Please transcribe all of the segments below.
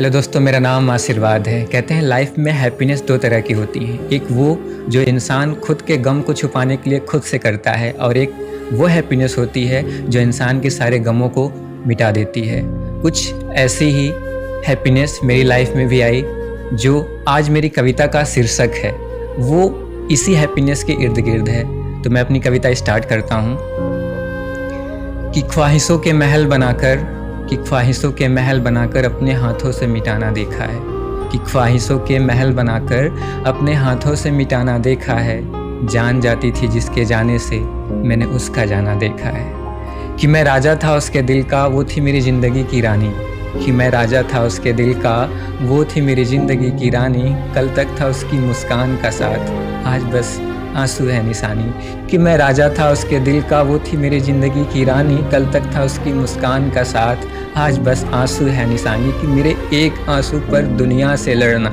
Hello दोस्तों, मेरा नाम आशीर्वाद है। कहते हैं लाइफ में हैप्पीनेस दो तरह की होती है। एक वो जो इंसान खुद के गम को छुपाने के लिए खुद से करता है, और एक वो हैप्पीनेस होती है जो इंसान के सारे गमों को मिटा देती है। कुछ ऐसी ही हैप्पीनेस मेरी लाइफ में भी आई, जो आज मेरी कविता का शीर्षक है। वो इसी हैप्पीनेस के इर्द गिर्द है। तो मैं अपनी कविता स्टार्ट करता हूँ कि ख्वाहिशों के महल बनाकर अपने हाथों से मिटाना देखा है। कि ख्वाहिशों के महल बनाकर अपने हाथों से मिटाना देखा है। जान जाती थी जिसके जाने से मैंने उसका जाना देखा है। कि मैं राजा था उसके दिल का, वो थी मेरी ज़िंदगी की रानी। कि मैं राजा था उसके दिल का, वो थी मेरी ज़िंदगी की रानी। कल तक था उसकी मुस्कान का साथ, आज बस आंसू है निशानी। कि मैं राजा था उसके दिल का, वो थी मेरी ज़िंदगी की रानी। कल तक था उसकी मुस्कान का साथ, आज बस आंसू है निशानी। कि मेरे एक आंसू पर दुनिया से लड़ना,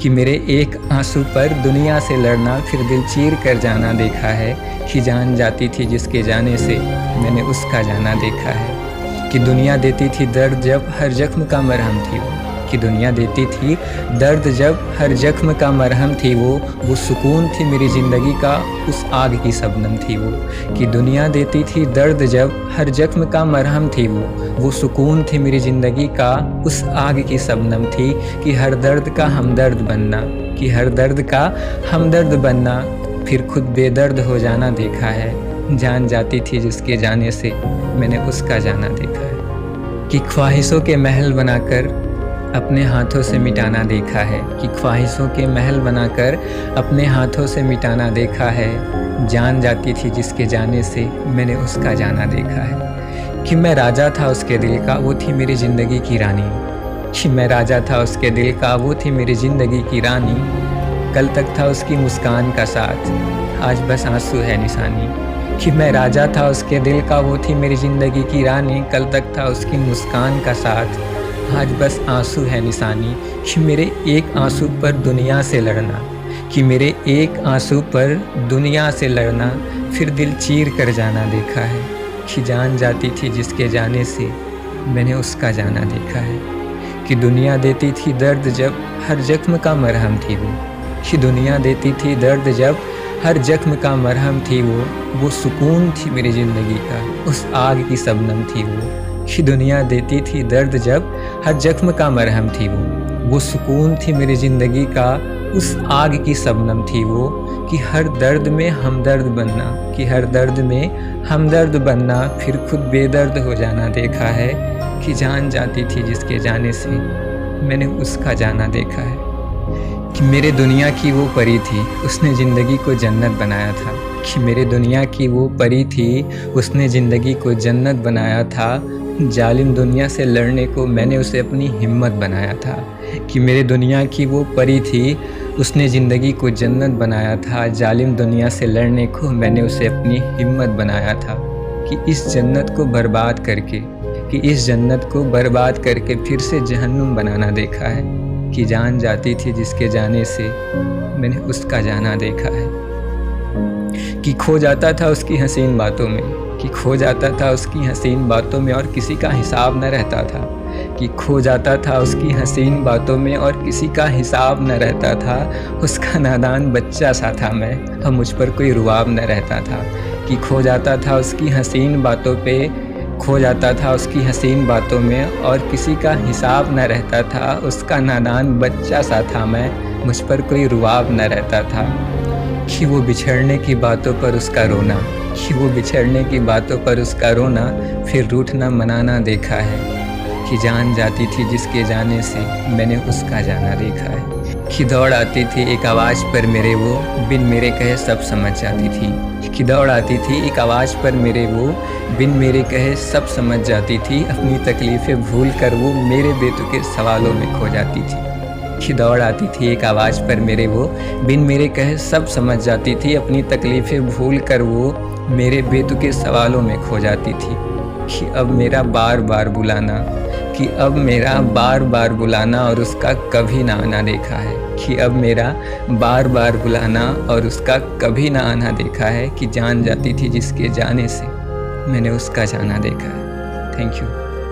कि मेरे एक आंसू पर दुनिया से लड़ना, फिर दिल चीर कर जाना देखा है। कि जान जाती थी जिसके जाने से मैंने उसका जाना देखा है। कि दुनिया देती थी दर्द जब हर जख्म का मरहम थी वो। कि दुनिया देती थी दर्द जब हर जख्म का मरहम थी वो सुकून थी मेरी ज़िंदगी का, उस आग की शबनम थी वो। कि दुनिया देती थी दर्द जब हर जख्म का मरहम थी वो सुकून थी मेरी ज़िंदगी का, उस आग की शबनम थी। कि हर दर्द का हमदर्द बनना, कि हर दर्द का हमदर्द बनना, फिर खुद बेदर्द हो जाना देखा है। जान जाती थी जिसके जाने से मैंने उसका जाना देखा है। कि ख्वाहिशों के महल बनाकर अपने हाथों से मिटाना देखा है। कि ख्वाहिशों के महल बनाकर अपने हाथों से मिटाना देखा है। जान जाती थी जिसके जाने से मैंने उसका जाना देखा है। कि मैं राजा था उसके दिल का, वो थी मेरी ज़िंदगी की रानी। कि मैं राजा था उसके दिल का, वो थी मेरी ज़िंदगी की रानी। कल तक था उसकी मुस्कान का साथ, आज बस आंसू है निशानी। कि मैं राजा था उसके दिल का, वो थी मेरी ज़िंदगी की रानी। कल तक था उसकी मुस्कान का साथ, आज बस आंसू है निशानी। कि मेरे एक आंसू पर दुनिया से लड़ना, कि मेरे एक आंसू पर दुनिया से लड़ना, फिर दिल चीर कर जाना देखा है। कि जान जाती थी जिसके जाने से मैंने उसका जाना देखा है। कि दुनिया देती थी दर्द जब हर जख्म का मरहम थी वो। कि दुनिया देती थी दर्द जब हर जख्म का मरहम थी वो सुकून थी मेरी ज़िंदगी का, उस आग की शबनम थी वो। कि दुनिया देती थी दर्द जब हर जख्म का मरहम थी वो सुकून थी मेरी ज़िंदगी का, उस आग की शबनम थी वो। कि हर दर्द में हमदर्द बनना, कि हर दर्द में हमदर्द बनना, फिर खुद बेदर्द हो जाना देखा है। कि जान जाती थी जिसके जाने से मैंने उसका जाना देखा है। कि मेरे दुनिया की वो परी थी, उसने ज़िंदगी को जन्नत बनाया था। कि मेरे दुनिया की वो परी थी, उसने ज़िंदगी को जन्नत बनाया था। जालिम दुनिया से लड़ने को मैंने उसे अपनी हिम्मत बनाया था। कि मेरे दुनिया की वो परी थी, उसने ज़िंदगी को जन्नत बनाया था। जालिम दुनिया से लड़ने को मैंने उसे अपनी हिम्मत बनाया था। कि इस जन्नत को बर्बाद करके फिर से जहन्नुम बनाना देखा है। कि जान जाती थी जिसके जाने से मैंने उसका जाना देखा है। कि खो जाता था उसकी हसीन बातों में, कि खो जाता था उसकी हसीन बातों में और किसी का हिसाब न रहता था। कि खो जाता था उसकी हसीन बातों में और किसी का हिसाब न रहता था। उसका नादान बच्चा सा था मैं, अब मुझ पर कोई रुआब न रहता था। कि खो जाता था उसकी हसीन बातों पे, खो जाता था उसकी हसीन बातों में और किसी का हिसाब न रहता था। उसका नादान बच्चा सा था मैं, मुझ पर कोई रुआब न रहता था। कि वो बिछड़ने की बातों पर उसका रोना, कि वो बिछड़ने की बातों पर उसका रोना, फिर रूठना मनाना देखा है। कि जान जाती थी जिसके जाने से मैंने उसका जाना देखा है। कि दौड़ आती थी एक आवाज़ पर मेरे वो, बिन मेरे कहे सब समझ जाती थी। कि दौड़ आती थी एक आवाज़ पर मेरे वो, बिन मेरे कहे सब समझ जाती थी। अपनी तकलीफ़ें भूल कर वो मेरे बेतुके सवालों में खो जाती थी। कि दौड़ आती थी एक आवाज़ पर मेरे वो, बिन मेरे कहे सब समझ जाती थी। अपनी तकलीफ़ें भूल कर वो मेरे बेतुके सवालों में खो जाती थी। कि अब मेरा बार बार बुलाना और उसका कभी ना आना देखा है। कि अब मेरा बार बार बुलाना और उसका कभी ना आना देखा है। कि जान जाती थी जिसके जाने से मैंने उसका जाना देखा है। Thank you.